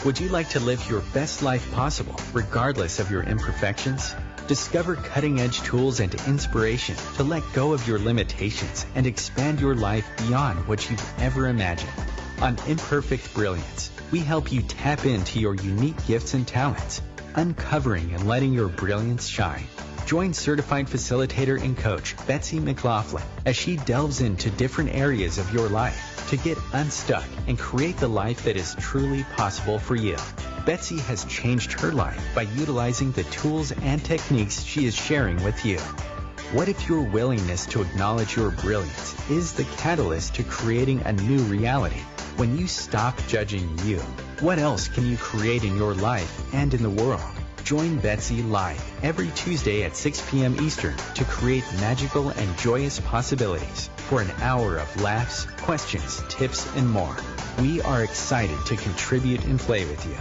Would you like to live your best life possible, regardless of your imperfections? Discover cutting-edge tools and inspiration to let go of your limitations and expand your life beyond what you've ever imagined. On Imperfect Brilliance, we help you tap into your unique gifts and talents, uncovering and letting your brilliance shine. Join certified facilitator and coach Betsy McLaughlin as she delves into different areas of your life to get unstuck and create the life that is truly possible for you. Betsy has changed her life by utilizing the tools and techniques she is sharing with you. What if your willingness to acknowledge your brilliance is the catalyst to creating a new reality? When you stop judging you, what else can you create in your life and in the world? Join Betsy live every Tuesday at 6 p.m. Eastern to create magical and joyous possibilities for an hour of laughs, questions, tips, and more. We are excited to contribute and play with you.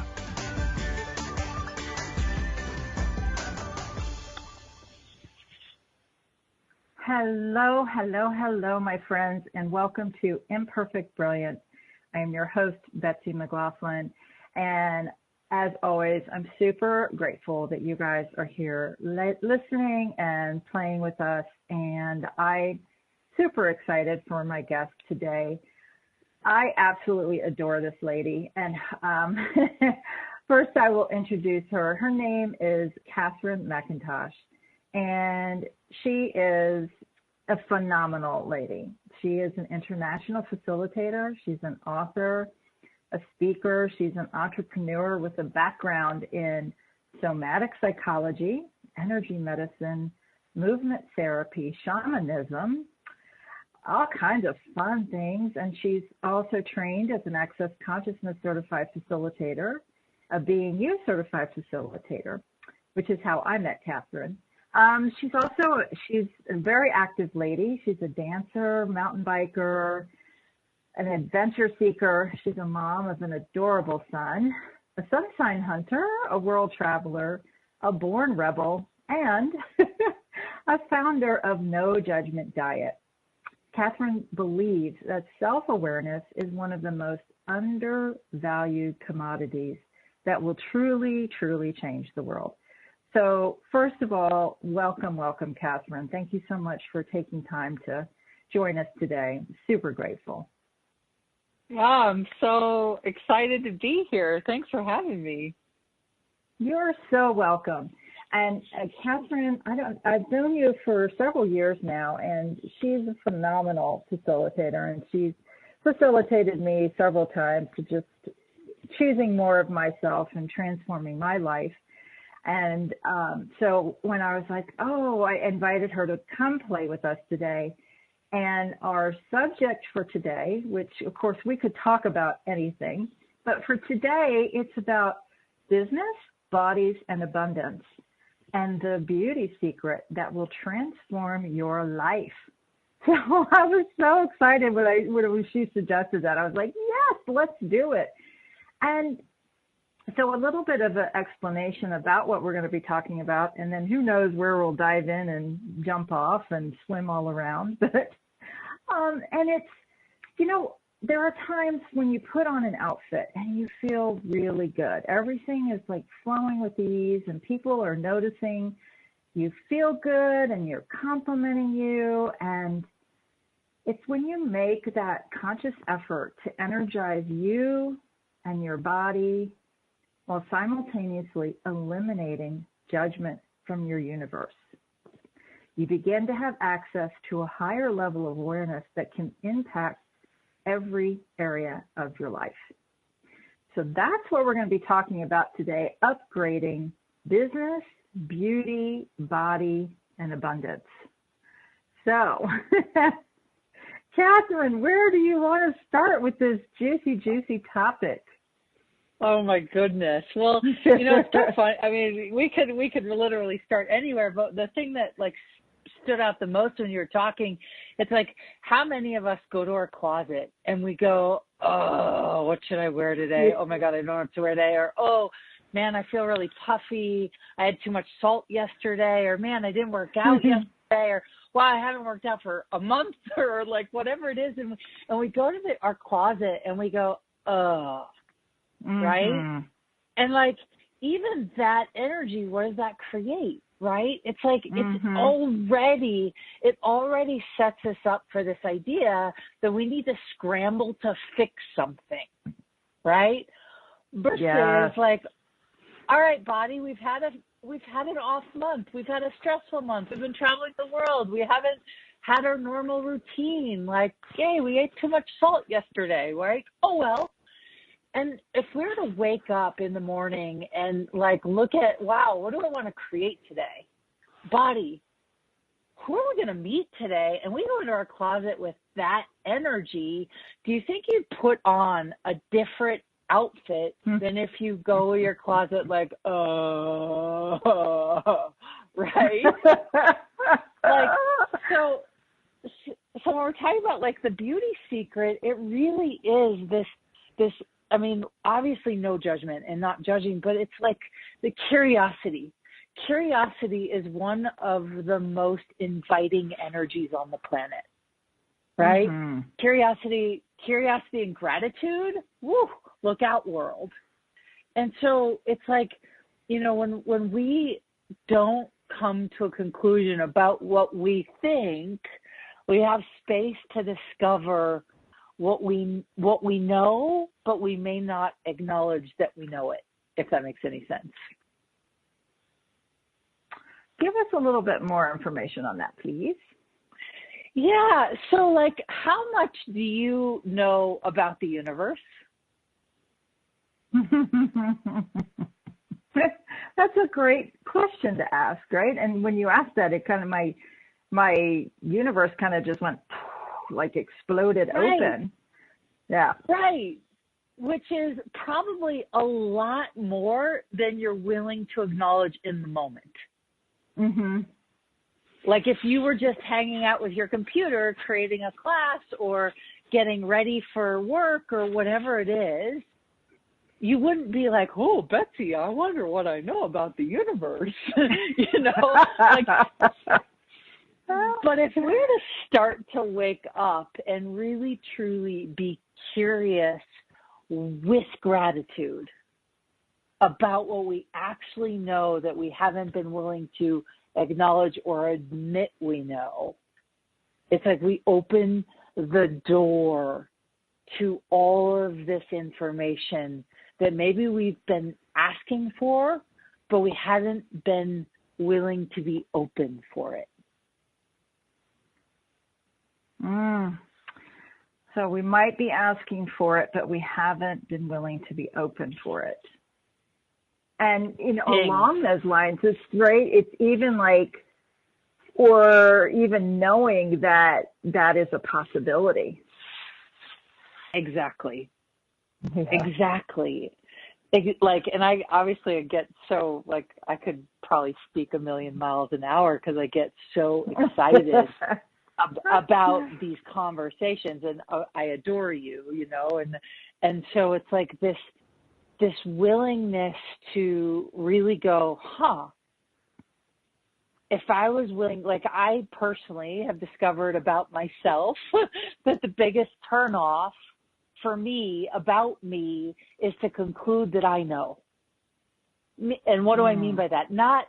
Hello, hello, hello, my friends, and welcome to Imperfect Brilliance. I am your host, Betsy McLaughlin, and as always, I'm super grateful that you guys are here listening and playing with us, and I'm super excited for my guest today. I absolutely adore this lady, and first I will introduce her. Her name is Katherine McIntosh, and she is a phenomenal lady. She is an international facilitator. She's an author, a speaker. She's an entrepreneur with a background in somatic psychology, energy medicine, movement therapy, shamanism, all kinds of fun things. And she's also trained as an Access Consciousness Certified Facilitator, a Being You Certified Facilitator, which is how I met Katherine. She's a very active lady. She's a dancer, mountain biker, an adventure seeker. She's a mom of an adorable son, a sun sign hunter, a world traveler, a born rebel, and a founder of No Judgment Diet. Katherine believes that self-awareness is one of the most undervalued commodities that will truly, truly change the world. So first of all, welcome, Katherine. Thank you so much for taking time to join us today. Super grateful. Yeah, I'm so excited to be here. Thanks for having me. You're so welcome. And Katherine, I've known you for several years now, and she's a phenomenal facilitator, and she's facilitated me several times to just choosing more of myself and transforming my life. And so when I was like, I invited her to come play with us today. And our subject for today, which of course we could talk about anything, but for today, it's about business, bodies, and abundance, and the beauty secret that will transform your life. So I was so excited when she suggested that. I was like, yes, let's do it. And so a little bit of an explanation about what we're going to be talking about, and then who knows where we'll dive in and jump off and swim all around. But and it's, there are times when you put on an outfit and you feel really good. Everything is like flowing with ease, and people are noticing you feel good and you're complimenting you. And it's when you make that conscious effort to energize you and your body while simultaneously eliminating judgment from your universe. You begin to have access to a higher level of awareness that can impact every area of your life. So that's what we're going to be talking about today, upgrading business, beauty, body, and abundance. So, Katherine, where do you want to start with this juicy topic? Oh my goodness. Well, it's so fun. I mean, we could literally start anywhere, but the thing that stood out the most when you were talking, it's like, how many of us go to our closet and we go, oh, what should I wear today? Oh my God, I don't know what to wear today. Or, oh man, I feel really puffy. I had too much salt yesterday. Or man, I didn't work out yesterday. Or, well, I haven't worked out for a month, or whatever it is. And we go to our closet and we go, oh. Mm-hmm. Right? And like, even that energy, what does that create, right? It's like, it already sets us up for this idea that we need to scramble to fix something, right? Versus like, all right, body, we've had an off month. We've had a stressful month. We've been traveling the world. We haven't had our normal routine. Like, hey, we ate too much salt yesterday, right? Oh, well. And if we were to wake up in the morning and like look at, wow, what do I want to create today? Body, who are we going to meet today? And we go into our closet with that energy. Do you think you'd put on a different outfit than if you go to your closet like, right? Like, so when we're talking about like the beauty secret, it really is this, I mean, obviously no judgment and not judging, but it's like the curiosity. Curiosity is one of the most inviting energies on the planet, right? Curiosity and gratitude, woo, look out world. And so it's like, you know, when we don't come to a conclusion about what we think, we have space to discover what we know, but we may not acknowledge that we know it, if that makes any sense. Give us a little bit more information on that, please. Yeah. So, like, how much do you know about the universe? That's a great question to ask, right? And when you asked that, it kind of, my universe kind of just went, like, exploded open. Yeah. Right. Which is probably a lot more than you're willing to acknowledge in the moment. Like if you were just hanging out with your computer, creating a class or getting ready for work or whatever it is, you wouldn't be like, oh, Betsy, I wonder what I know about the universe. You know, like, but if we were to start to wake up and really, truly be curious with gratitude about what we actually know that we haven't been willing to acknowledge or admit we know, it's like we open the door to all of this information that maybe we've been asking for, but we haven't been willing to be open for it. So we might be asking for it, but we haven't been willing to be open for it. And, you know, along those lines, it's right. It's even like, or even knowing that that is a possibility. Exactly. Yeah. Exactly. Like, and I obviously get so, like, I could probably speak a million miles an hour because I get so excited about these conversations, and I adore you, you know, and so it's like this willingness to really go, if I was willing, like I personally have discovered about myself that the biggest turnoff for me about me is to conclude that I know. And what do I mean by that? Not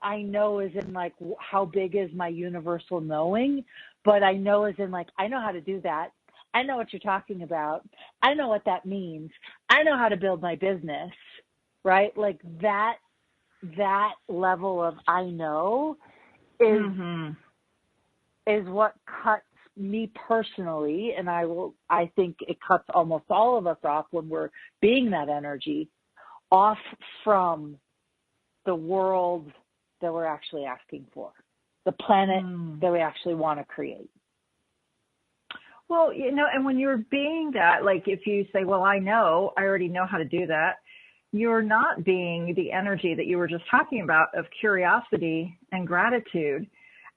I know as in like how big is my universal knowing, but I know as in like I know how to do that. I know what you're talking about. I know what that means. I know how to build my business, right? Like that level of I know is what cuts me personally, and I think it cuts almost all of us off when we're being that energy off from the world that we're actually asking for, the planet that we actually want to create. Well, you know, and when you're being that, like if you say, well, I already know how to do that, you're not being the energy that you were just talking about of curiosity and gratitude.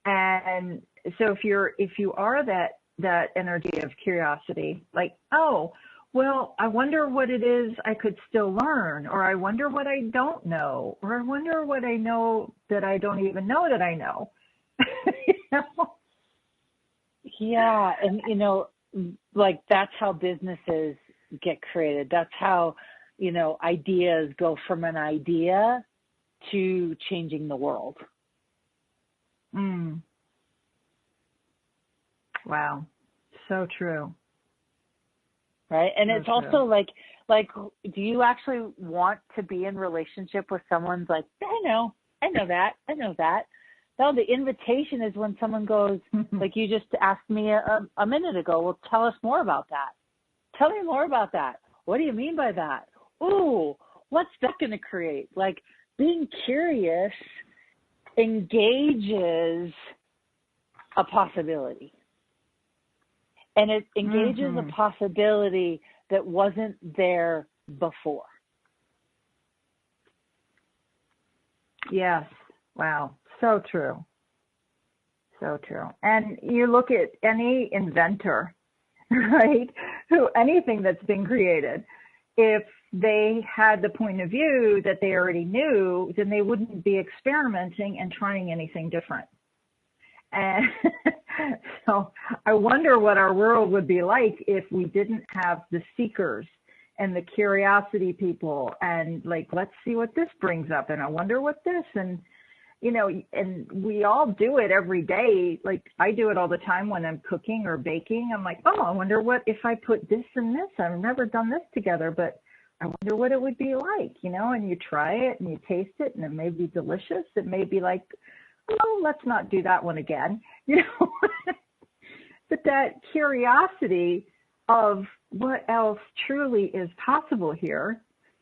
And so if you are that energy of curiosity, like, oh, well, I wonder what it is I could still learn, or I wonder what I don't know, or I wonder what I know that I don't even know that I know. You know? Yeah, and you know, like that's how businesses get created. That's how ideas go from an idea to changing the world. Wow. So true. Right. And So it's also like, do you actually want to be in relationship with someone's like, I know that. No, the invitation is when someone goes, like you just asked me a minute ago, well, tell us more about that. Tell me more about that. What do you mean by that? Ooh, what's that going to create? Like, being curious engages a possibility. And it engages a possibility that wasn't there before. Yes. Wow. So true. So true. And you look at any inventor, right? Anything that's been created, if they had the point of view that they already knew, then they wouldn't be experimenting and trying anything different. And so I wonder what our world would be like if we didn't have the seekers and the curiosity people and like, let's see what this brings up. And I wonder what this, and and we all do it every day. Like I do it all the time when I'm cooking or baking. I'm like, oh, I wonder what if I put this and this. I've never done this together, but I wonder what it would be like, and you try it and you taste it and it may be delicious. It may be like, oh, let's not do that one again, But that curiosity of what else truly is possible here,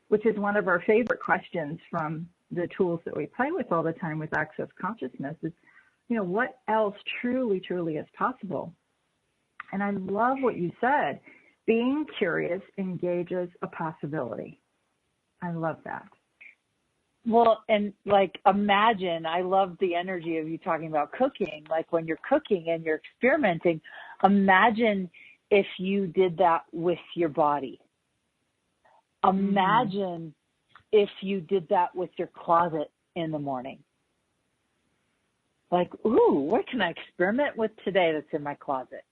which is one of our favorite questions from the tools that we play with all the time with Access Consciousness, is, what else truly, truly is possible? And I love what you said. Being curious engages a possibility. I love that. Well, and like, imagine, I love the energy of you talking about cooking. Like when you're cooking and you're experimenting, imagine if you did that with your body. Imagine if you did that with your closet in the morning. Like, ooh, what can I experiment with today that's in my closet?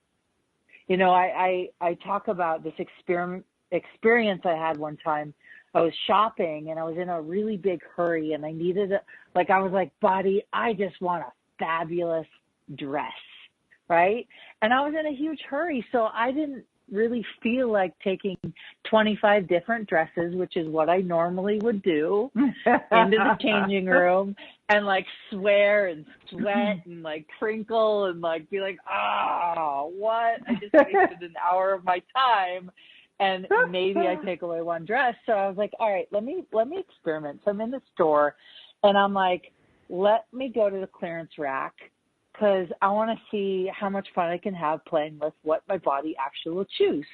I talk about this experience I had one time. I was shopping and I was in a really big hurry and I needed I was like, body, I just want a fabulous dress, right? And I was in a huge hurry, so I didn't really feel like taking 25 different dresses, which is what I normally would do, into the changing room and like swear and sweat and like crinkle and like be like, what? I just wasted an hour of my time. And maybe I take away one dress. So I was like, all right, let me experiment. So I'm in the store and I'm like, let me go to the clearance rack because I want to see how much fun I can have playing with what my body actually will choose,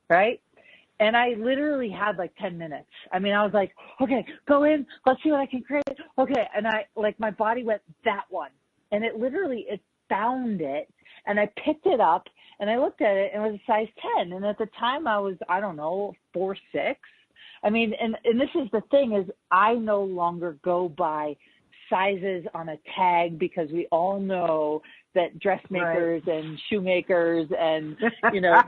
right? And I literally had like 10 minutes. I mean, I was like, okay, go in. Let's see what I can create. Okay. And my body went, that one. And it found it. And I picked it up and I looked at it and it was a size 10. And at the time I was, 4'6". I mean, and this is the thing is I no longer go by sizes on a tag because we all know that dressmakers and shoemakers and,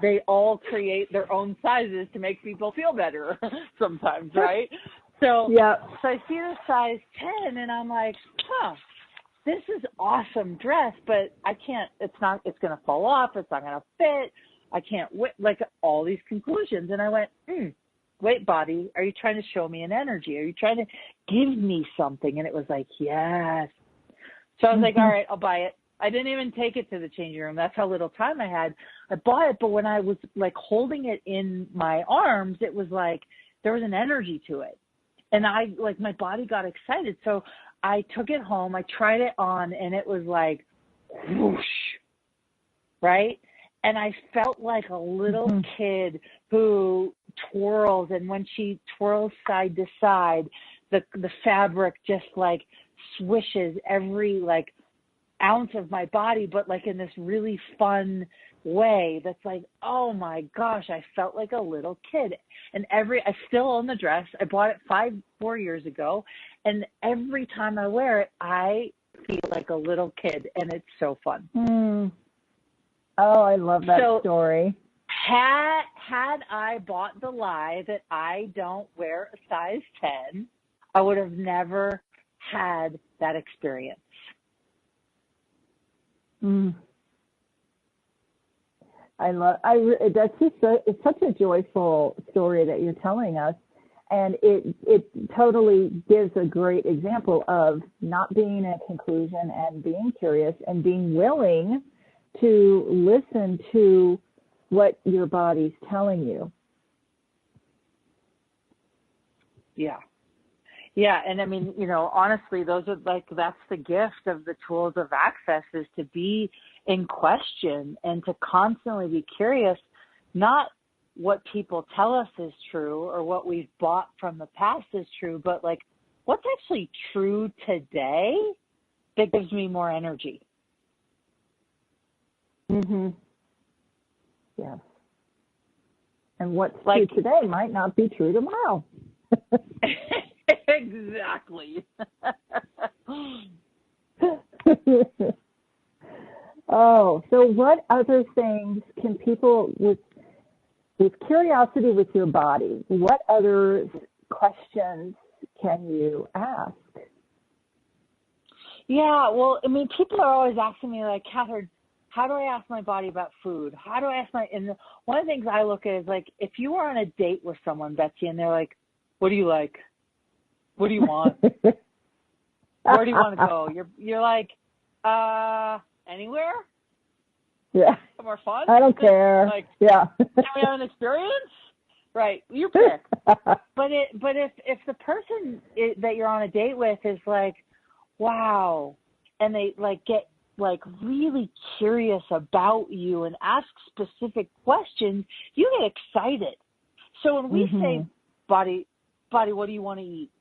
they all create their own sizes to make people feel better sometimes, right? So, so I see the size 10 and I'm like, this is awesome dress, but I can't, it's going to fall off. It's not going to fit. I can't like all these conclusions. And I went, wait, body, are you trying to show me an energy? Are you trying to give me something? And it was like, yes. So I was like, all right, I'll buy it. I didn't even take it to the changing room. That's how little time I had. I bought it, but when I was like holding it in my arms, it was like there was an energy to it. And my body got excited. So I took it home. I tried it on and it was like whoosh, right? And I felt like a little kid who twirls, and when she twirls side to side, the fabric just like swishes every like ounce of my body, but like in this really fun way that's like, oh my gosh, I felt like a little kid. And I still own the dress. I bought it 4 years ago. And every time I wear it, I feel like a little kid, and it's so fun. Oh, I love that story. Had I bought the lie that I don't wear a size 10, I would have never had that experience. That's just it's such a joyful story that you're telling us. And it totally gives a great example of not being in a conclusion and being curious and being willing to listen to what your body's telling you. Yeah. Yeah. And I mean, honestly, those are that's the gift of the tools of access, is to be in question and to constantly be curious, not what people tell us is true or what we've bought from the past is true, but what's actually true today that gives me more energy. Yes. And what's true today might not be true tomorrow. Exactly. Oh, so what other things can people with curiosity with your body, what other questions can you ask? Yeah, well, I mean, people are always asking me, Katherine, how do I ask my body about food? How do I ask and one of the things I look at is if you were on a date with someone, Betsy, and they're like, what do you like? What do you want? Where do you want to go? You're like, anywhere? Yeah. Somewhere fun? I don't care. Yeah. Can we have an experience? Right. You pick. But if the person that you're on a date with is wow, and they get really curious about you and ask specific questions, you get excited. So when we say, body, what do you want to eat?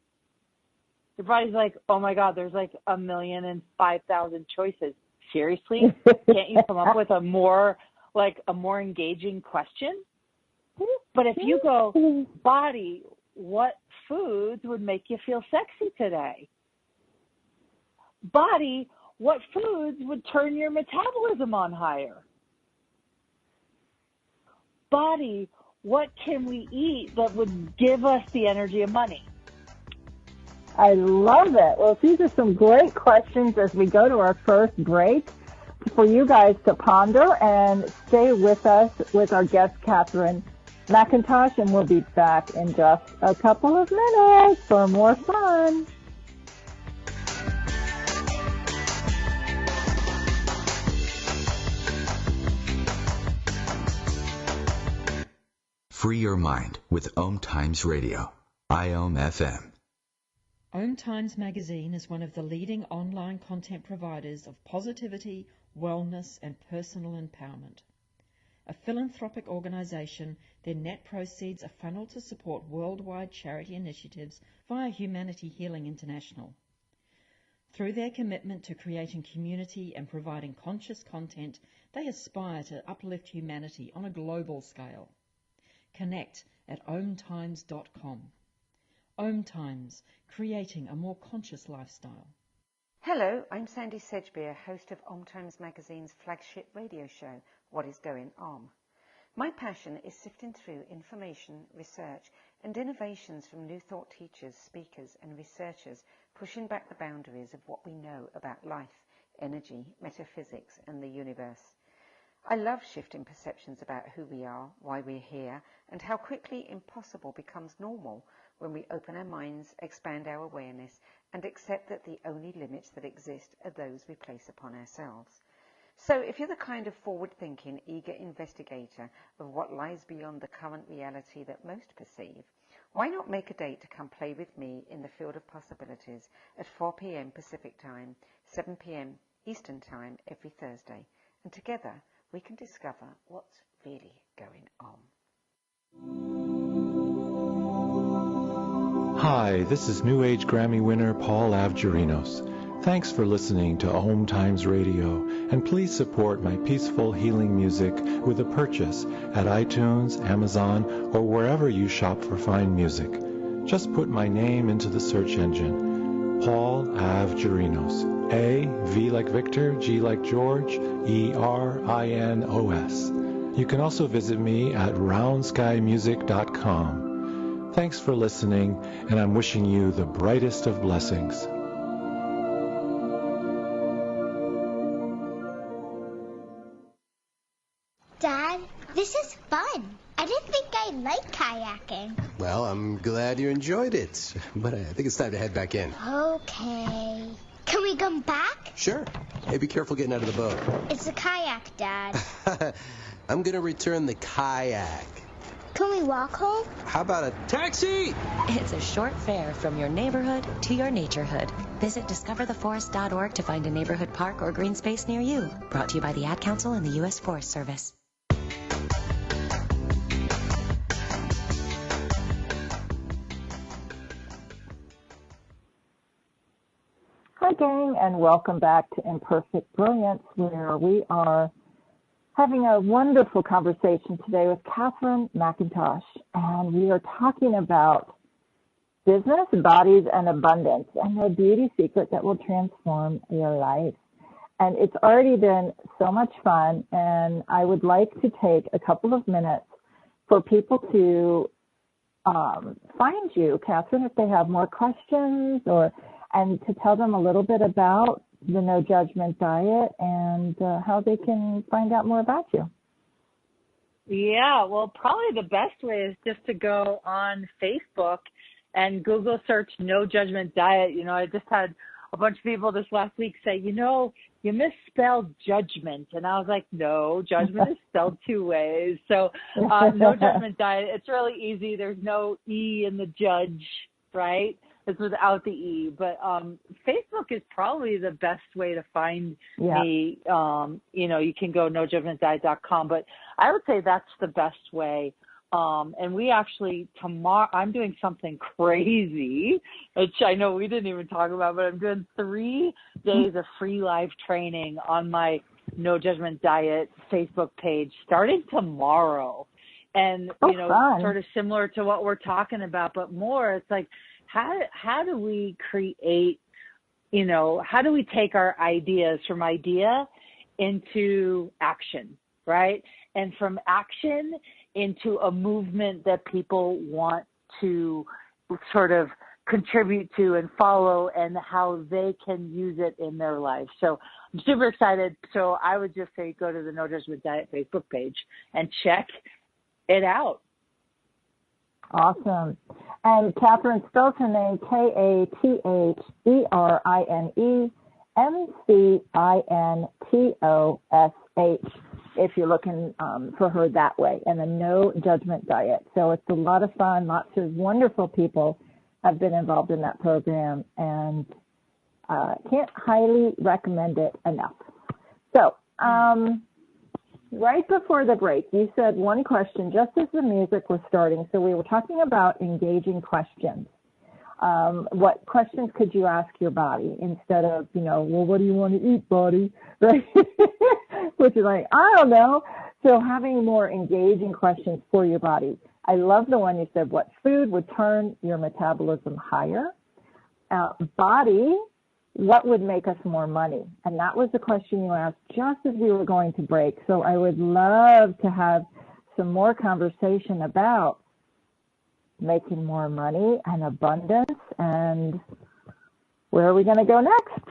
Your body's like, oh my God, there's 1,005,000 choices. Seriously? Can't you come up with a more engaging question? But if you go, body, what foods would make you feel sexy today? Body, what foods would turn your metabolism on higher? Body, what can we eat that would give us the energy of money? I love it. Well, these are some great questions as we go to our first break for you guys to ponder, and stay with us with our guest, Katherine McIntosh, and we'll be back in just a couple of minutes for more fun. Free your mind with OMTimes Radio, IOM FM. OMTimes magazine is one of the leading online content providers of positivity, wellness, and personal empowerment. A philanthropic organization, their net proceeds are funneled to support worldwide charity initiatives via Humanity Healing International. Through their commitment to creating community and providing conscious content, they aspire to uplift humanity on a global scale. Connect at omtimes.com. OMTimes, creating a more conscious lifestyle. Hello, I'm Sandy Sedgbeer, host of OMTimes Magazine's flagship radio show, What is Going On? My passion is sifting through information, research, and innovations from new thought teachers, speakers, and researchers pushing back the boundaries of what we know about life, energy, metaphysics, and the universe. I love shifting perceptions about who we are, why we're here, and how quickly impossible becomes normal when we open our minds, expand our awareness, and accept that the only limits that exist are those we place upon ourselves. So if you're the kind of forward-thinking, eager investigator of what lies beyond the current reality that most perceive, why not make a date to come play with me in the field of possibilities at 4 p.m. Pacific Time, 7 p.m. Eastern Time every Thursday, and together we can discover what's really going on. Hi, this is New Age Grammy winner Paul Avgerinos. Thanks for listening to OMTimes Radio, and please support my peaceful healing music with a purchase at iTunes, Amazon, or wherever you shop for fine music. Just put my name into the search engine, Paul Avgerinos. A, V like Victor, G like George, E-R-I-N-O-S. You can also visit me at roundskymusic.com. Thanks for listening, and I'm wishing you the brightest of blessings. Dad, this is fun. I didn't think I liked kayaking. Well, I'm glad you enjoyed it, but I think it's time to head back in. Okay. Can we come back? Sure. Hey, be careful getting out of the boat. It's a kayak, Dad. I'm going to return the kayak. Can we walk home? How about a taxi? It's a short fare from your neighborhood to your naturehood. Visit discovertheforest.org to find a neighborhood park or green space near you. Brought to you by the Ad Council and the U.S. Forest Service. Hi, gang, and welcome back to Imperfect Brilliance, where we are having a wonderful conversation today with Katherine McIntosh, and we are talking about business, bodies, and abundance, and the beauty secret that will transform your life. And it's already been so much fun, and I would like to take a couple of minutes for people to find you, Katherine, if they have more questions, and to tell them a little bit about the No Judgment Diet and how they can find out more about you. Yeah, well, probably the best way is just to go on Facebook and Google search No Judgment Diet. You know, I just had a bunch of people this last week say, you know, you misspelled judgment. And I was like, no, judgment is spelled two ways. So No Judgment Diet, it's really easy. There's no E in the judge, right? It's without the E. But Facebook is probably the best way to find me. You know, you can go nojudgmentdiet.com. But I would say that's the best way. And we actually, tomorrow, I'm doing something crazy, which I know we didn't even talk about, but I'm doing 3 days of free live training on my No Judgment Diet Facebook page starting tomorrow. And, you know, fun. Sort of similar to what we're talking about, but more, it's like, how do we create, you know, how do we take our ideas from idea into action, right? And from action into a movement that people want to sort of contribute to and follow, and how they can use it in their life. So I'm super excited. So I would just say go to the No Judgment Diet Facebook page and check it out. Awesome. And Katherine spells her name Katherine if you're looking for her that way, and the No Judgment Diet. So it's a lot of fun. Lots of wonderful people have been involved in that program, and can't highly recommend it enough. So right before the break, you said one question just as the music was starting. So we were talking about engaging questions. What questions could you ask your body instead of, you know, well, what do you want to eat, body? Right? Which is like, I don't know. So having more engaging questions for your body. I love the one you said, what food would turn your metabolism higher? Body, what would make us more money? And that was the question you asked just as we were going to break. So I would love to have some more conversation about making more money and abundance, and where are we going to go next?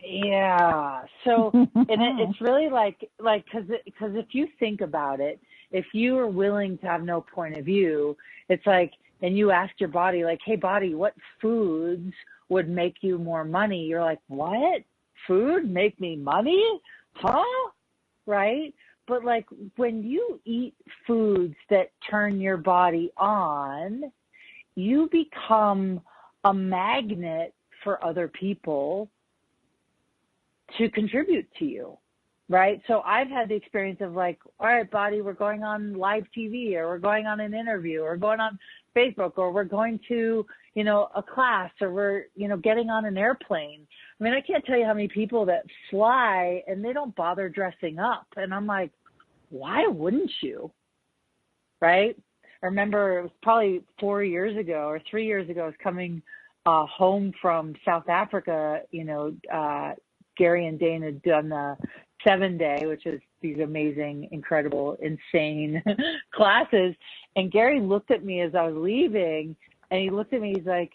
Yeah. So, and it's really like, cause if you think about it, if you are willing to have no point of view, it's like, and you ask your body, like, hey, body, what foods would make you more money? You're like, what? Food make me money? Huh? Right? But like when you eat foods that turn your body on, you become a magnet for other people to contribute to you, right? So I've had the experience of like, all right, body, we're going on live TV, or we're going on an interview, or going on Facebook, or we're going to, you know, a class, or we're, you know, getting on an airplane. I mean, I can't tell you how many people that fly and they don't bother dressing up. And I'm like, why wouldn't you? Right? I remember it was probably 4 years ago or 3 years ago, I was coming home from South Africa. You know, Gary and Dane had done 7-day, which is these amazing, incredible, insane classes. And Gary looked at me as I was leaving, and he looked at me, he's like,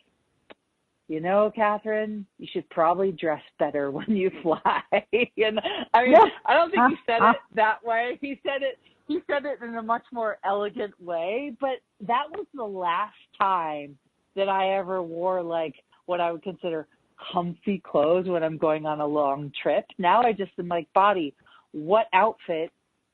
you know, Katherine, you should probably dress better when you fly. And I mean, I don't think he said it that way. He said it in a much more elegant way, but that was the last time that I ever wore like what I would consider comfy clothes when I'm going on a long trip. Now I just am like, body, what outfit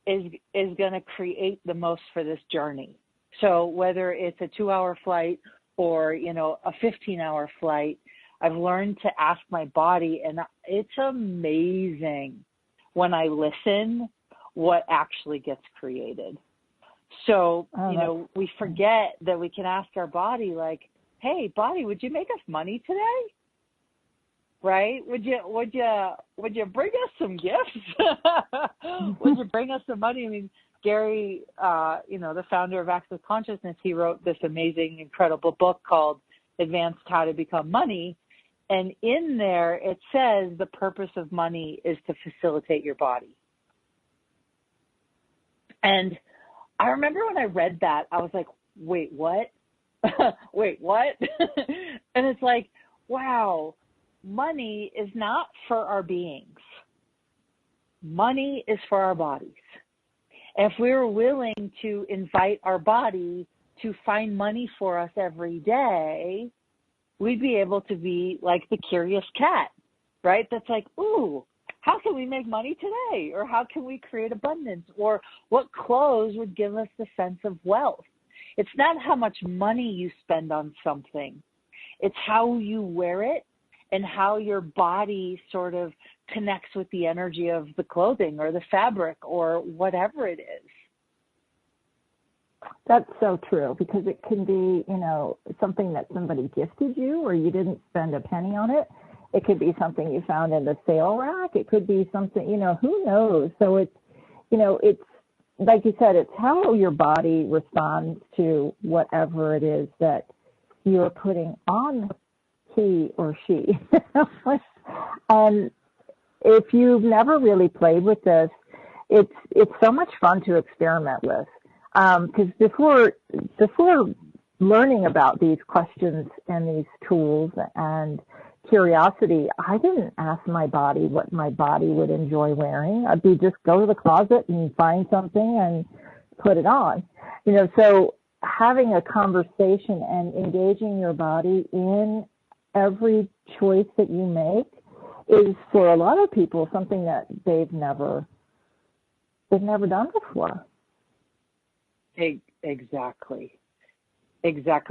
is going to create the most for this journey? So whether it's a 2-hour flight or, you know, a 15-hour flight, I've learned to ask my body, and it's amazing when I listen what actually gets created. So, you know, we forget that we can ask our body, like, hey, body, would you make us money today? Right? Would you bring us some gifts? Would you bring us some money? I mean, Gary, you know, the founder of Access Consciousness, he wrote this amazing, incredible book called Advanced How to Become Money. And in there, it says the purpose of money is to facilitate your body. And I remember when I read that, I was like, wait, what? Wait, what? And it's like, wow, money is not for our beings. Money is for our bodies. If we were willing to invite our body to find money for us every day, we'd be able to be like the curious cat, right? That's like, ooh, how can we make money today? Or how can we create abundance? Or what clothes would give us the sense of wealth? It's not how much money you spend on something. It's how you wear it and how your body sort of connects with the energy of the clothing or the fabric or whatever it is. That's so true, because it can be, you know, something that somebody gifted you or you didn't spend a penny on it. It could be something you found in the sale rack. It could be something, you know, who knows? So it's, you know, it's, like you said, it's how your body responds to whatever it is that you're putting on he or she. And if you've never really played with this, it's so much fun to experiment with. Because before learning about these questions and these tools and curiosity, I didn't ask my body what my body would enjoy wearing. I'd be just go to the closet and find something and put it on. You know, so having a conversation and engaging your body in every choice that you make is, for a lot of people, something that they've never done before. Exactly.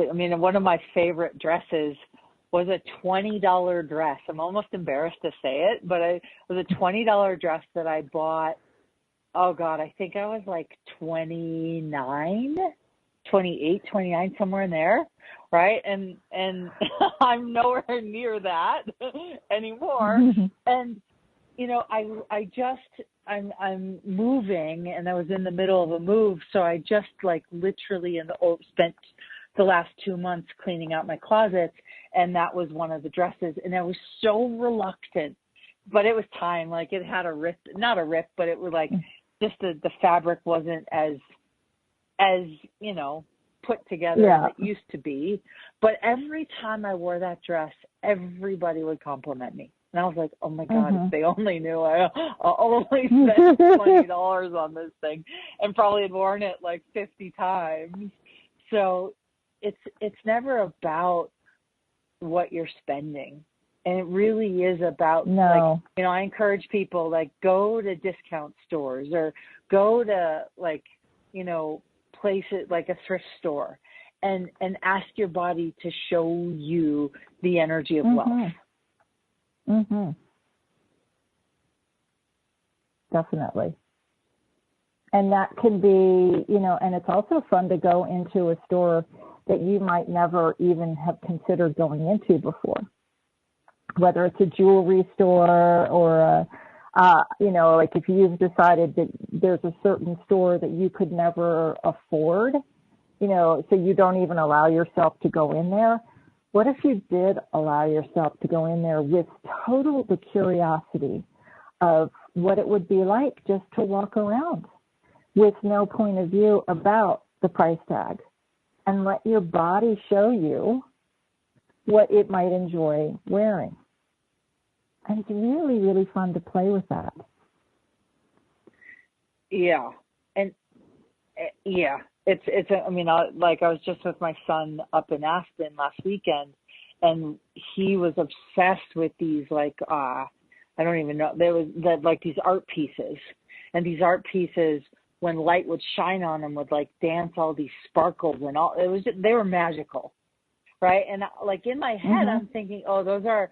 I mean, one of my favorite dresses was a $20 dress. I'm almost embarrassed to say it, but it was a $20 dress that I bought. Oh God, I think I was like 28, 29, somewhere in there. Right. And I'm nowhere near that anymore. And, you know, I'm moving, and I was in the middle of a move. So I just like literally spent the last 2 months cleaning out my closets. And that was one of the dresses. And I was so reluctant, but it was time. Like, it had not a rip, but it was like just the fabric wasn't as, you know, put together as it used to be. But every time I wore that dress, everybody would compliment me. And I was like, oh my God, if they only knew I only spent $20 on this thing and probably had worn it like 50 times. So it's never about what you're spending. And it really is about, like, you know, I encourage people, like, go to discount stores or go to, like, you know, places like a thrift store and ask your body to show you the energy of wealth. Definitely. And that can be, you know, and it's also fun to go into a store that you might never even have considered going into before, whether it's a jewelry store or you know, like if you've decided that there's a certain store that you could never afford, you know, so you don't even allow yourself to go in there. What if you did allow yourself to go in there with total the curiosity of what it would be like just to walk around with no point of view about the price tag, and let your body show you what it might enjoy wearing. And it's really, really fun to play with that. Yeah. And yeah, I mean, I was just with my son up in Aspen last weekend, and he was obsessed with these, I don't even know, there was these art pieces, and these art pieces, when light would shine on them, would dance all these sparkles and all. They were magical, right? And in my head, I'm thinking, oh, they're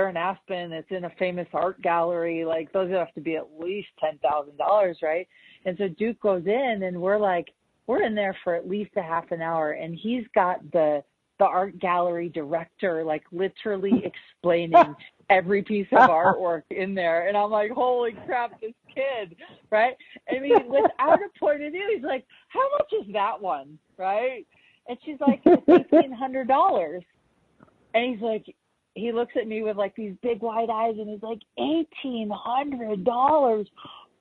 in Aspen. It's in a famous art gallery. Those have to be at least $10,000, right? And so Duke goes in, and we're in there for at least a half an hour, and he's got the art gallery director literally explaining every piece of artwork in there. And I'm like, holy crap, this kid, right? I mean, without a point of view, he's like, how much is that one, right? And she's like, it's $1,800. And he's like, he looks at me with these big wide eyes, and he's like, $1,800.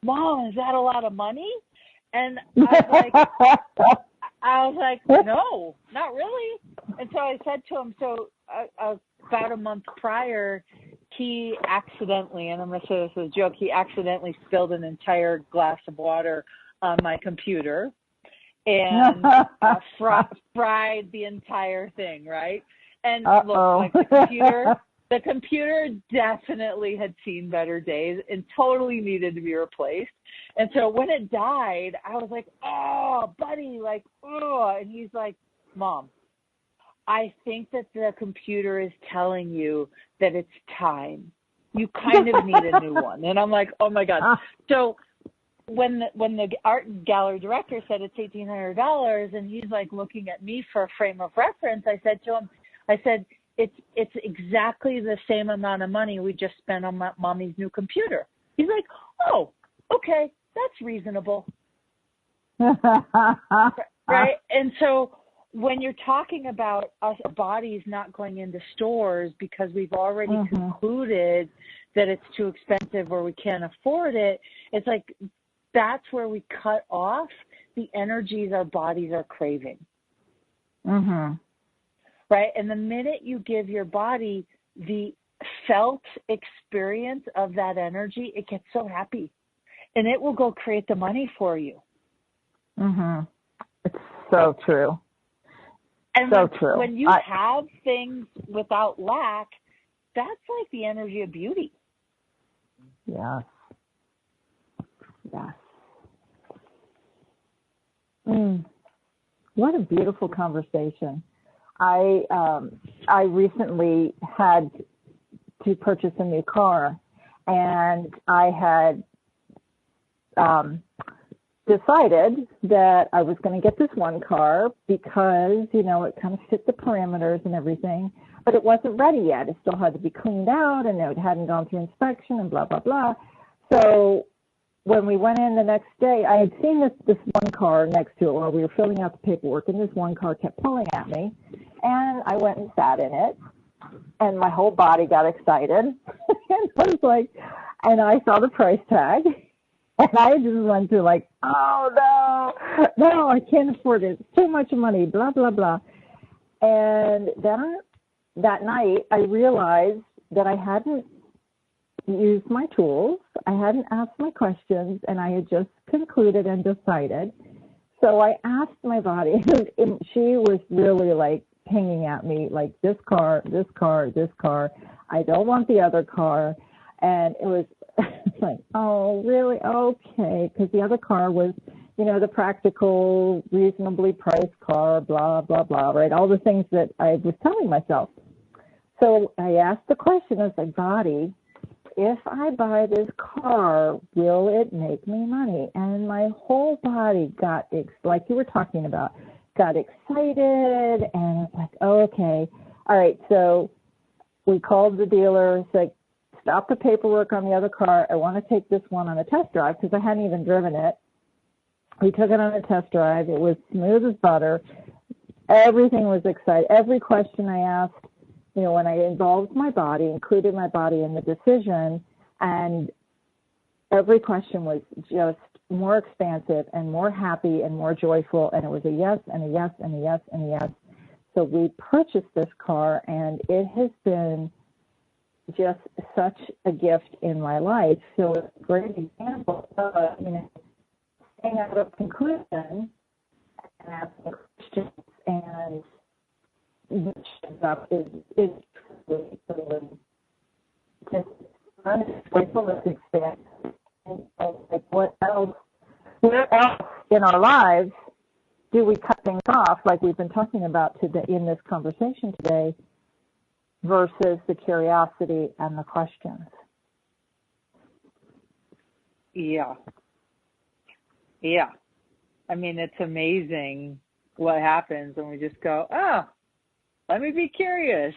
Mom, is that a lot of money? And I was like, no, not really. And so I said to him, about a month prior, he accidentally, and I'm going to say this as a joke, he accidentally spilled an entire glass of water on my computer and fried the entire thing, right? And look, the computer definitely had seen better days and totally needed to be replaced. And so when it died, I was like, oh, buddy, and he's like, Mom, I think that the computer is telling you that it's time. You kind of need a new one. And I'm like, oh my God. So when the art gallery director said it's $1,800, and he's looking at me for a frame of reference, I said to him, it's exactly the same amount of money we just spent on Mommy's new computer. He's like, oh, okay, that's reasonable. Right? And so when you're talking about us bodies not going into stores because we've already concluded that it's too expensive or we can't afford it, it's that's where we cut off the energies our bodies are craving. Right? And the minute you give your body the felt experience of that energy, it gets so happy. And it will go create the money for you. It's so true. And when you have things without lack, that's the energy of beauty. Yes. What a beautiful conversation. I recently had to purchase a new car, and I had decided that I was going to get this one car because, it kind of fit the parameters and everything, but it wasn't ready yet. It still had to be cleaned out, and it hadn't gone through inspection and blah, blah, blah. So when we went in the next day, I had seen this one car next to it while we were filling out the paperwork, and this one car kept pulling at me, and I went and sat in it, and my whole body got excited. And I was like, and I saw the price tag, and I just went through oh, no, I can't afford it. It's too much money, blah, blah, blah. And then that night, I realized that I hadn't used my tools. I hadn't asked my questions, and I had just concluded and decided. So I asked my body, and she was really hanging at me this car. I don't want the other car. And it was oh, really? Okay. Because the other car was, the practical, reasonably priced car, blah, blah, blah, right? All the things that I was telling myself. So I asked the question, I was like, body, if I buy this car, will it make me money? And my whole body got, like you were talking about, got excited, and it's oh, okay. All right, so we called the dealer, said, stop the paperwork on the other car. I want to take this one on a test drive because I hadn't even driven it. We took it on a test drive. It was smooth as butter. Everything was exciting. Every question I asked, when I involved my body, included my body in the decision, and every question was just more expansive and more happy and more joyful, and it was a yes and a yes and a yes and a yes. So we purchased this car, and it has been just such a gift in my life. So it's a great example of, staying out of conclusion and asking questions, and what shows up is truly just joyfulness experience. And like where else in our lives do we cut things off, like we've been talking about today in this conversation today, versus the curiosity and the questions? Yeah. I mean, it's amazing what happens when we just go, let me be curious.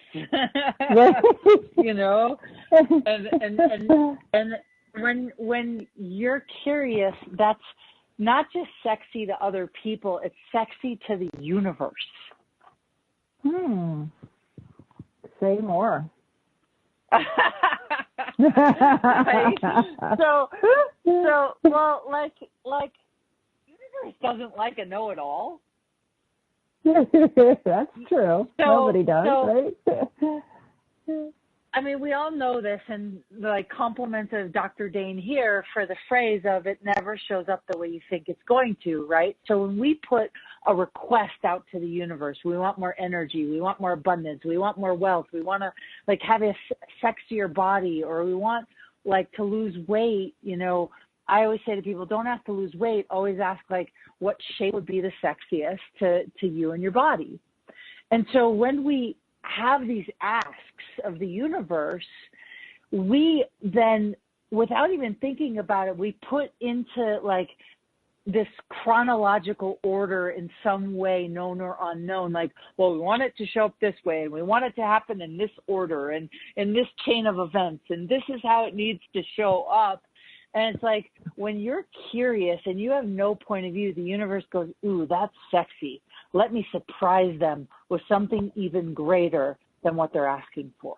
And when you're curious, that's not just sexy to other people, it's sexy to the universe. Say more. Right? So well, like universe doesn't like a know-it-all. That's true. Nobody does, right? I mean, we all know this, and like compliments of Dr. Dane here for the phrase of it never shows up the way you think it's going to, right? So when we put a request out to the universe, we want more energy, we want more abundance, we want more wealth, we want to like have a sexier body, or we want like to lose weight. I always say to people, don't ask to lose weight, always ask like what shape would be the sexiest to you and your body. And so when we have these asks of the universe, we then, without even thinking about it, we put into like this chronological order in some way, known or unknown, like, well, we want it to show up this way, and we want it to happen in this order and in this chain of events, and this is how it needs to show up. And it's like when you're curious and you have no point of view, the universe goes, ooh, that's sexy. Let me surprise them with something even greater than what they're asking for.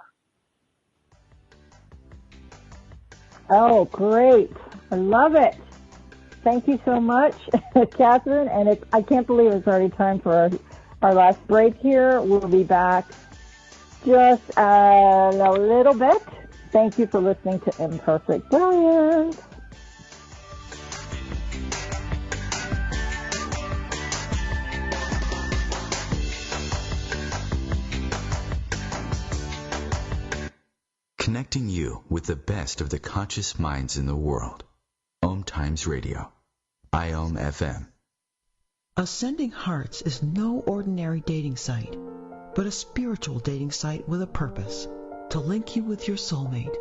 Oh, great. I love it. Thank you so much, Katherine. And I can't believe it's already time for our last break here. We'll be back just a little bit. Thank you for listening to Imperfect Brilliance. Connecting you with the best of the conscious minds in the world. OMTimes Radio. IOM FM. Ascending Hearts is no ordinary dating site, but a spiritual dating site with a purpose, to link you with your soulmate.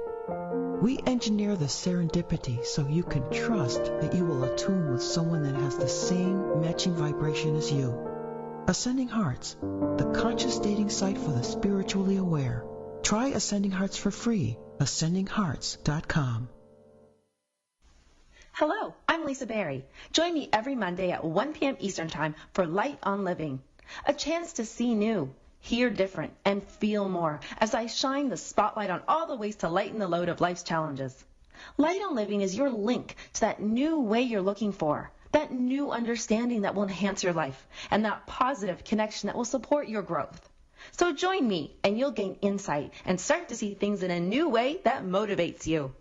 We engineer the serendipity so you can trust that you will attune with someone that has the same matching vibration as you. Ascending Hearts, the conscious dating site for the spiritually aware. Try Ascending Hearts for free. AscendingHearts.com. Hello, I'm Lisa Berry. Join me every Monday at 1 p.m. Eastern Time for Light on Living. A chance to see new, hear different, and feel more as I shine the spotlight on all the ways to lighten the load of life's challenges. Light on Living is your link to that new way you're looking for, that new understanding that will enhance your life, and that positive connection that will support your growth. So join me and you'll gain insight and start to see things in a new way that motivates you.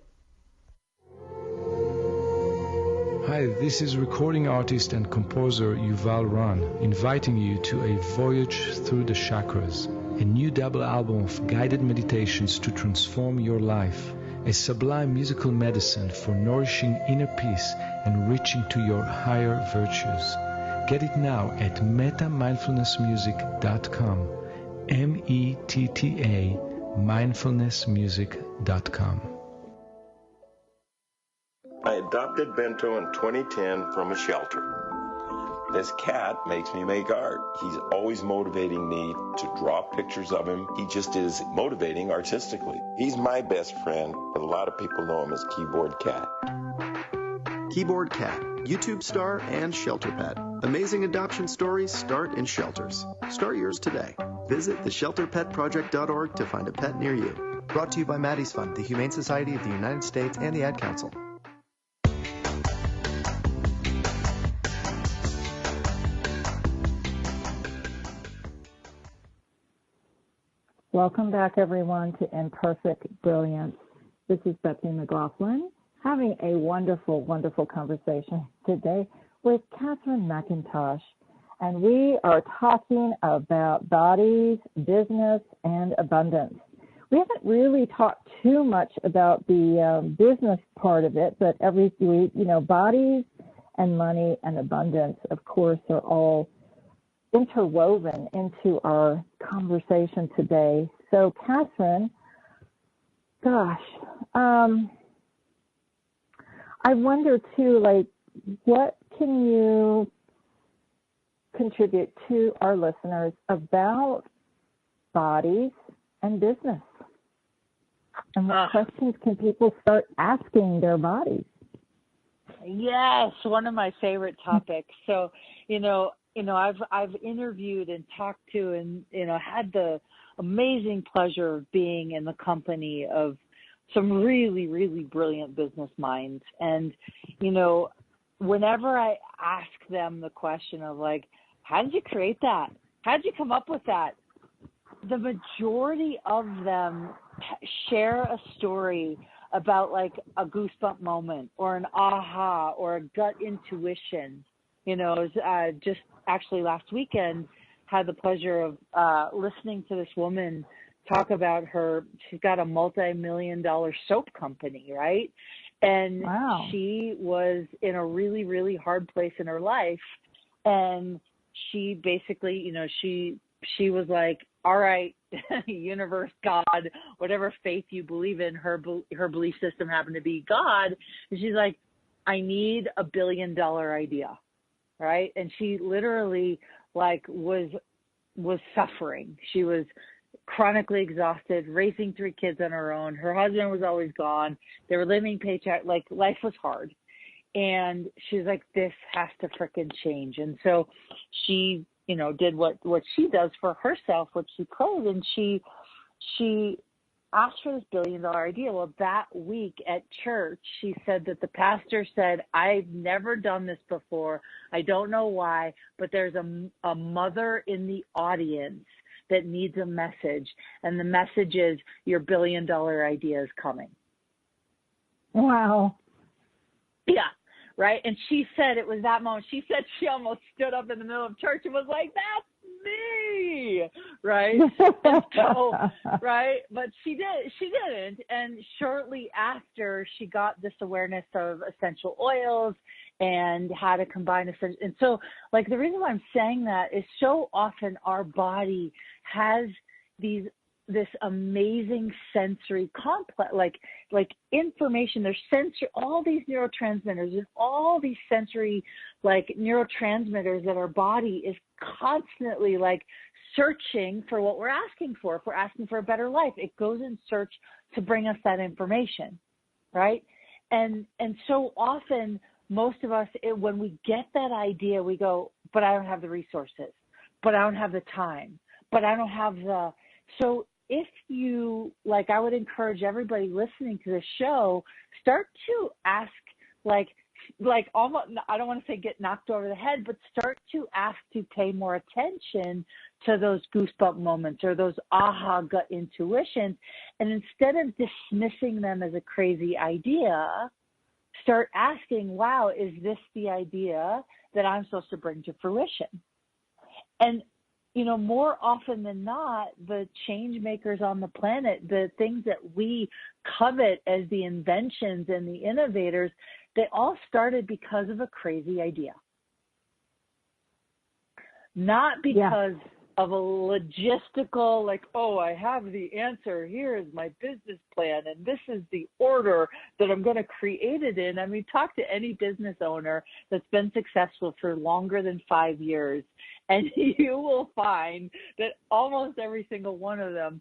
Hi, this is recording artist and composer Yuval Ran, inviting you to a voyage through the chakras, a new double album of guided meditations to transform your life, a sublime musical medicine for nourishing inner peace and reaching to your higher virtues. Get it now at metamindfulnessmusic.com. METTA mindfulnessmusic.com. I adopted Bento in 2010 from a shelter. This cat makes me make art. He's always motivating me to draw pictures of him. He just is motivating artistically. He's my best friend, but a lot of people know him as Keyboard Cat. Keyboard Cat, YouTube star and shelter pet. Amazing adoption stories start in shelters. Start yours today. Visit theshelterpetproject.org to find a pet near you. Brought to you by Maddie's Fund, the Humane Society of the United States, and the Ad Council. Welcome back, everyone, to Imperfect Brilliance. This is Betsy McLaughlin having a wonderful, wonderful conversation today with Katherine McIntosh. And we are talking about bodies, business, and abundance. We haven't really talked too much about the business part of it, but every week, bodies and money and abundance, of course, are all interwoven into our conversation today. So, Katherine, gosh, I wonder too, what can you contribute to our listeners about bodies and business? And what questions can people start asking their bodies? Yes, one of my favorite topics. So, I've interviewed and talked to and, had the amazing pleasure of being in the company of some really, really brilliant business minds. And, whenever I ask them the question of how did you create that? How did you come up with that? The majority of them share a story about a goosebump moment or an aha or a gut intuition. Just actually last weekend had the pleasure of listening to this woman talk about she's got a multi-million-dollar soap company, right? And wow. She was in a really, really hard place in her life. And she basically, she was like, all right, universe, God, whatever faith you believe in, her belief system happened to be God. And she's like, I need $1 billion idea, right? And she literally was suffering. She was chronically exhausted, raising 3 kids on her own. Her husband was always gone. They were living paycheck. Life was hard. And she's like, this has to frickin' change. And so she, did what she does for herself, what she could. And she asked for this $1 billion idea. Well, that week at church, she said that the pastor said, I've never done this before. I don't know why, but there's a mother in the audience that needs a message. And the message is your $1 billion idea is coming. Wow. Yeah. Right. And she said it was that moment. She said she almost stood up in the middle of church and was like, that's me. Right. And so, right. But she didn't. And shortly after, she got this awareness of essential oils and how to combine essential. And so the reason why I'm saying that is so often our body has this amazing sensory complex, information. There's all these neurotransmitters and all these sensory, neurotransmitters that our body is constantly searching for what we're asking for. If we're asking for a better life, it goes in search to bring us that information, right? And so often, most of us, when we get that idea, we go, but I don't have the resources, but I don't have the time, but I don't have so if you, I would encourage everybody listening to this show, start to ask, almost, I don't want to say get knocked over the head, but start to ask to pay more attention to those goosebump moments or those aha gut intuitions. And instead of dismissing them as a crazy idea, start asking, wow, is this the idea that I'm supposed to bring to fruition? And more often than not, the change makers on the planet, the things that we covet as the inventions and the innovators, they all started because of a crazy idea. Not because of a logistical, I have the answer. Here is my business plan, and this is the order that I'm going to create it in. I mean, talk to any business owner that's been successful for longer than 5 years, and you will find that almost every single one of them,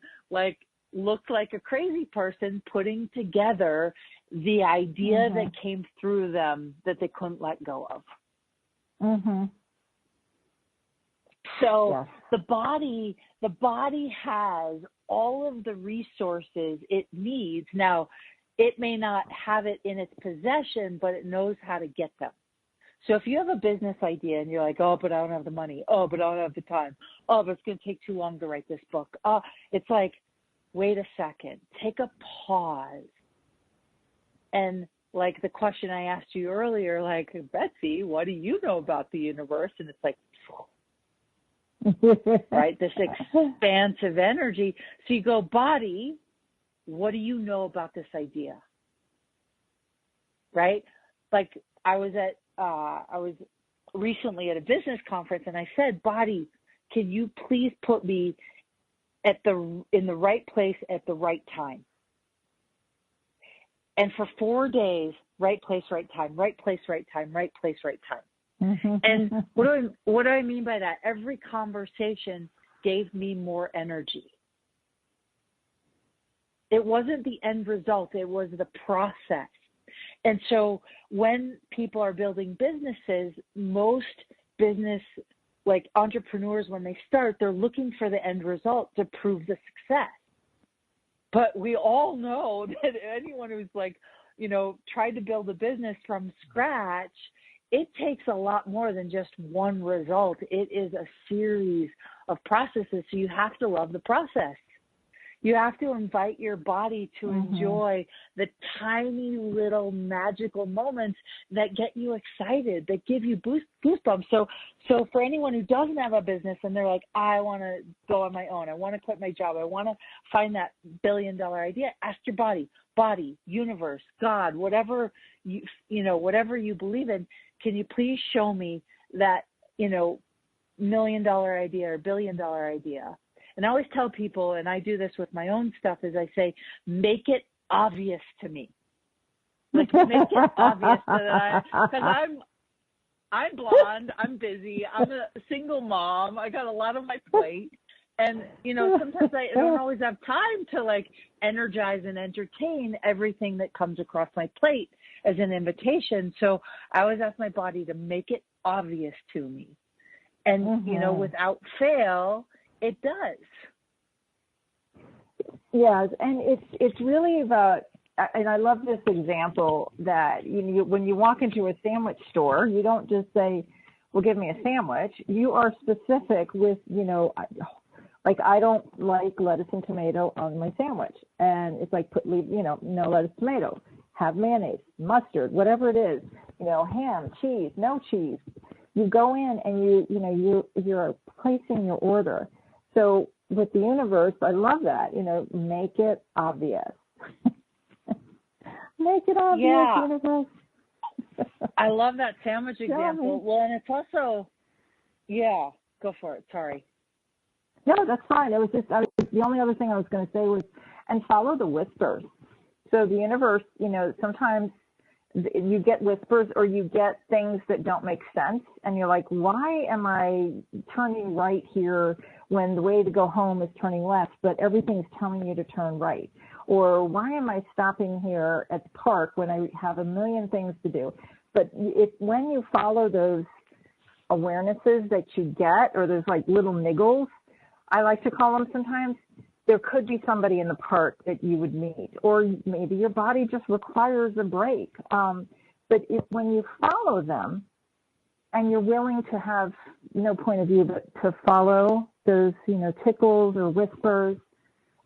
looked like a crazy person putting together the idea that came through them that they couldn't let go of. Mm-hmm. So the body has all of the resources it needs. Now, it may not have it in its possession, but it knows how to get them. So if you have a business idea and you're like, oh, but I don't have the money. Oh, but I don't have the time. Oh, but it's going to take too long to write this book. It's like, wait a second, take a pause. And like the question I asked you earlier, like, Betsy, what do you know about the universe? And it's like, right, this expansive energy. So you go, body, what do you know about this idea? Right? Like I was recently at a business conference, and I said, body, can you please put me in the right place at the right time? And for 4 days, right place, right time, right place, right time, right place, right time. Mm-hmm. And what do I mean by that? Every conversation gave me more energy. It wasn't the end result, it was the process. And so when people are building businesses, most business, like entrepreneurs, when they start, they're looking for the end result to prove the success. But we all know that anyone who's like, tried to build a business from scratch, it takes a lot more than just one result. It is a series of processes. So you have to love the process. You have to invite your body to enjoy the tiny little magical moments that get you excited, that give you goosebumps. So for anyone who doesn't have a business and they're like, I want to go on my own, I want to quit my job, I want to find that $1 billion idea, ask your body, universe, God, whatever whatever you believe in, can you please show me that, $1 million idea or $1 billion idea? And I always tell people, and I do this with my own stuff, is I say, make it obvious to me. Like, make it obvious that because I'm blonde, I'm busy, I'm a single mom, I got a lot on my plate. And, sometimes I don't always have time to like energize and entertain everything that comes across my plate as an invitation. So I always ask my body to make it obvious to me. And, without fail, it does. Yes, and it's really about, and I love this example that when you walk into a sandwich store, you don't just say, well, give me a sandwich. You are specific with, like I don't like lettuce and tomato on my sandwich. And it's like, no lettuce, tomato, have mayonnaise, mustard, whatever it is, ham, cheese, no cheese. You go in and you're placing your order. So with the universe, I love that, make it obvious. Make it obvious, universe. I love that sandwich example. Well, and it's also, go for it. Sorry. No, that's fine. It was just, the only other thing I was going to say was, and follow the whispers. So the universe, sometimes you get whispers or you get things that don't make sense. And you're like, why am I turning right here when the way to go home is turning left, but everything's telling you to turn right? Or why am I stopping here at the park when I have a million things to do? But when you follow those awarenesses that you get, or those like little niggles, I like to call them sometimes, there could be somebody in the park that you would meet, or maybe your body just requires a break. But when you follow them and you're willing to have no point of view, but to follow those, tickles or whispers,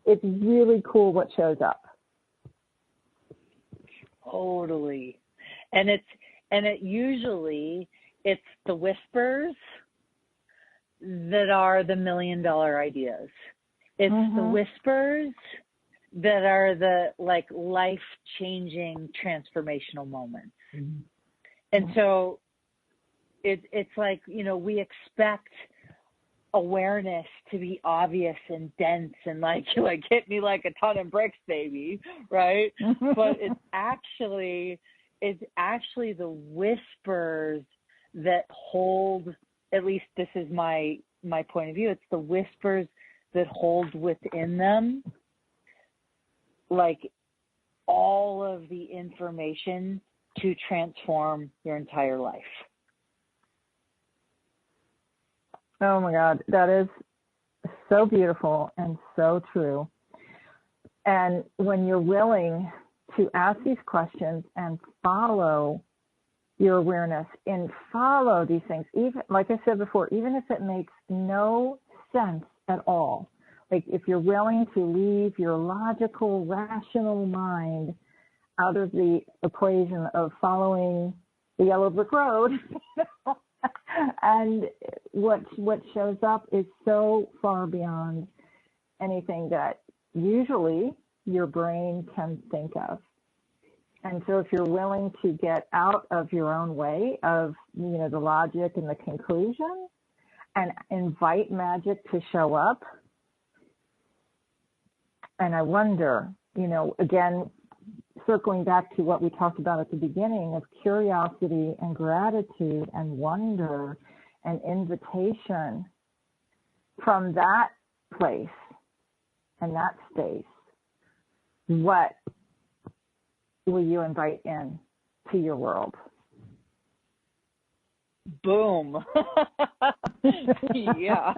it's really cool what shows up. Totally. And it usually, it's the whispers that are the $1 million ideas. It's the whispers that are the like life-changing transformational moments. And so it's like, we expect awareness to be obvious and dense and like hit me like a ton of bricks, baby, right? But it's actually the whispers that hold, at least this is my point of view, it's the whispers that hold within them like all of the information to transform your entire life. Oh my God, that is so beautiful and so true. And when you're willing to ask these questions and follow your awareness and follow these things, even like I said before, even if it makes no sense at all, Like if you're willing to leave your logical, rational mind out of the equation of following the yellow brick road, and what shows up is so far beyond anything that usually your brain can think of. And so if you're willing to get out of your own way of, the logic and the conclusion and invite magic to show up, and I wonder, again, circling back to what we talked about at the beginning of curiosity and gratitude and wonder and invitation, from that place and that space, what will you invite in to your world? Boom. Yeah.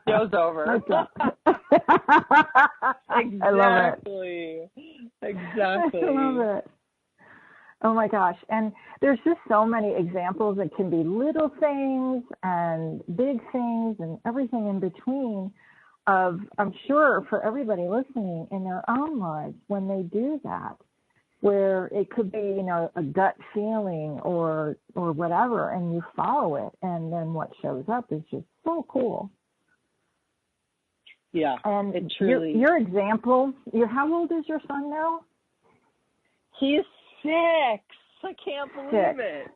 Show's over. Exactly. I love it. Exactly. I love it. Oh my gosh. And there's just so many examples. It can be little things and big things and everything in between of, I'm sure for everybody listening in their own lives, when they do that, where it could be, a gut feeling or whatever, and you follow it, and then what shows up is just so cool. Yeah, and it truly. Your example, how old is your son now? He's 6. I can't believe it.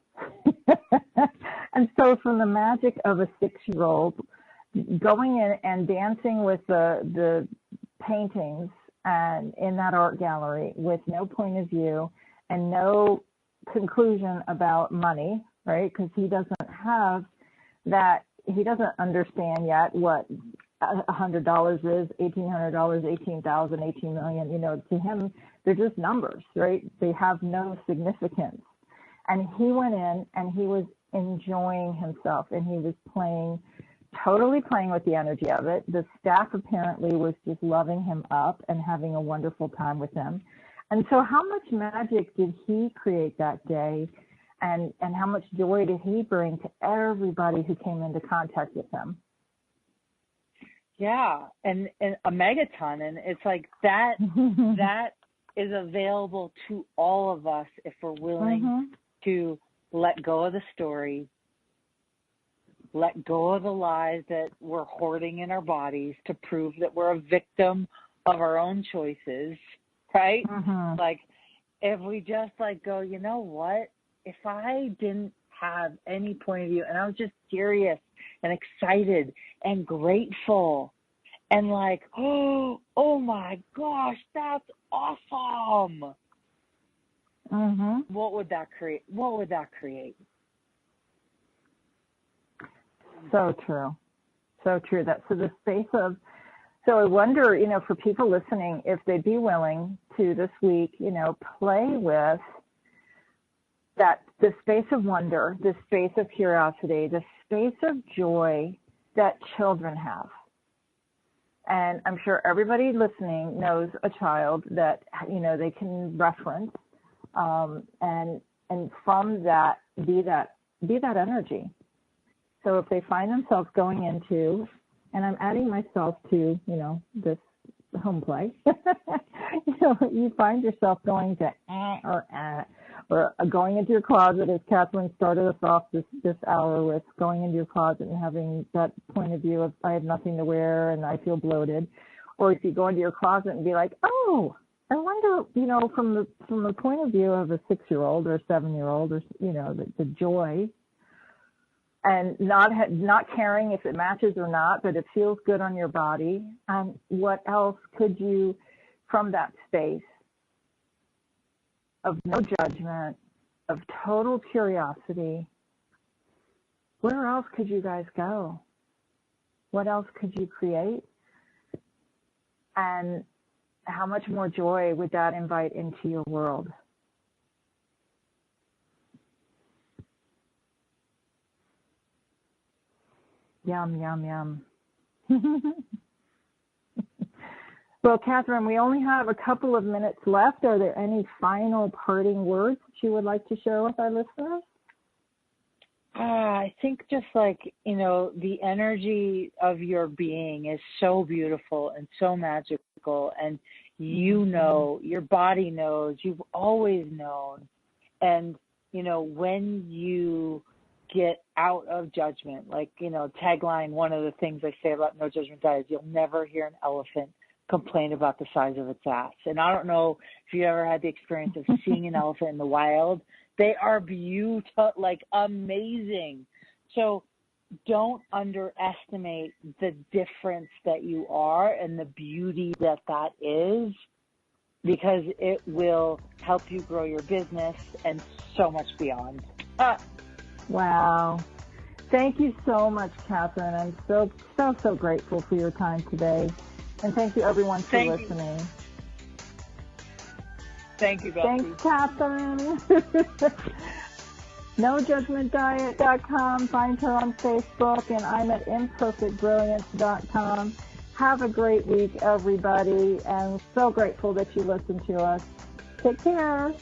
And so from the magic of a 6-year-old going in and dancing with the paintings and in that art gallery with no point of view and no conclusion about money, right? Because he doesn't have that, he doesn't understand yet what $100 is, $1,800, $18,000, $18 million. To him, they're just numbers, right? They have no significance. And he went in and he was enjoying himself, and he was totally playing with the energy of it. The staff apparently was just loving him up and having a wonderful time with him. And so how much magic did he create that day, and how much joy did he bring to everybody who came into contact with him? Yeah, and a megaton, and it's like that that is available to all of us if we're willing to let go of the story, let go of the lies that we're hoarding in our bodies to prove that we're a victim of our own choices, right? Like, if we just go, you know what? If I didn't have any point of view and I was just curious and excited and grateful and oh my gosh, that's awesome. What would that create? So true. So true. So the space of, so I wonder, for people listening, if they'd be willing to this week, play with the space of wonder, the space of curiosity, the space of joy that children have. And I'm sure everybody listening knows a child that, they can reference, and from that, be that energy. So if they find themselves going into, and I'm adding myself to, this home play, you find yourself going to or going into your closet, as Katherine started us off this hour with, going into your closet and having that point of view of, I have nothing to wear and I feel bloated. Or if you go into your closet and be like, oh, I wonder, from the point of view of a 6-year-old or a 7-year-old, or, the joy, and not caring if it matches or not, but it feels good on your body. And what else could you, from that space of no judgment, of total curiosity, where else could you guys go? What else could you create? And how much more joy would that invite into your world? Yum, yum, yum. Well, Katherine, we only have a couple of minutes left. Are there any final parting words that you would like to share with our listeners? I think just like, the energy of your being is so beautiful and so magical, and your body knows, you've always known. And, when you get out of judgment, like, tagline, one of the things I say about No Judgment Diet is you'll never hear an elephant complain about the size of its ass. And I don't know if you ever had the experience of seeing an elephant in the wild. They are beautiful, like amazing. So don't underestimate the difference that you are and the beauty that is, because it will help you grow your business and so much beyond. Wow. Thank you so much, Katherine. I'm so grateful for your time today. And thank you, everyone, for listening. Thank you, Betsy. Thanks, Katherine. NoJudgmentDiet.com. Find her on Facebook, and I'm at ImperfectBrilliance.com. Have a great week, everybody, and so grateful that you listened to us. Take care.